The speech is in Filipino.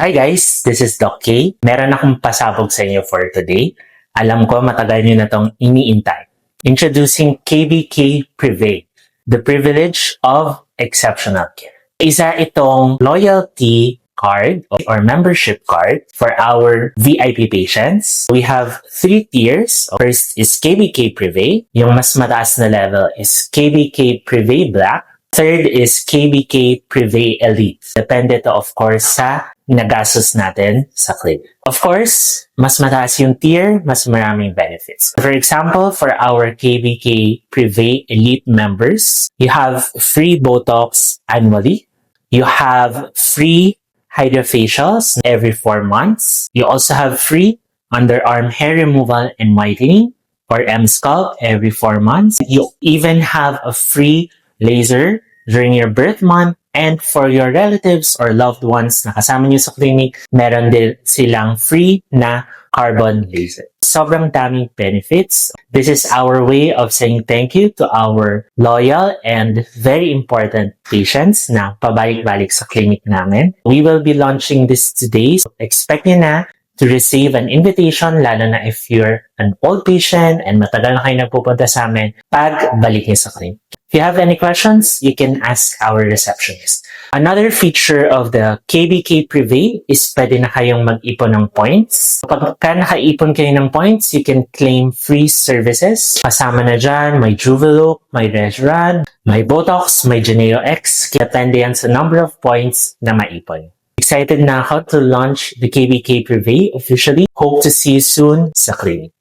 Hi guys, this is Doc K. Meron akong pasabog sa inyo for today. Alam ko matagal nyo na tong iniintay. Introducing KBK Privé, the privilege of exceptional care. Isa itong loyalty card or membership card for our VIP patients. We have 3 tiers. First is KBK Privé. Yung mas mataas na level is KBK Privé Black. Third is KBK Privé Elite. Depende to of course sa nagastos natin sa clinic. Of course, mas mataas yung tier, mas maraming benefits. For example, for our KBK Privé Elite members, you have free Botox annually. You have free hydrofacials every 4 months. You also have free underarm hair removal and whitening or M-Scalp every 4 months. You even have a free laser during your birth month, and for your relatives or loved ones na kasama niyo sa clinic, meron din silang free na carbon laser. Sobrang daming benefits. This is our way of saying thank you to our loyal and very important patients na pabalik-balik sa clinic namin. We will be launching this today. So expect nyo na to receive an invitation, lalo na if you're an old patient and matagal na kayo nagpupunta sa amin, pagbalik niyo sa clinic. If you have any questions, you can ask our receptionist. Another feature of the KBK Privé is pwede na kayong mag-ipon ng points. Kapag nakaipon kayo ng points, you can claim free services. Kasama na dyan, may Juvelook, may Regeran, may Botox, may Geneo X. Depende yan sa number of points na maipon. Excited na ako to launch the KBK Privé officially. Hope to see you soon sa clinic.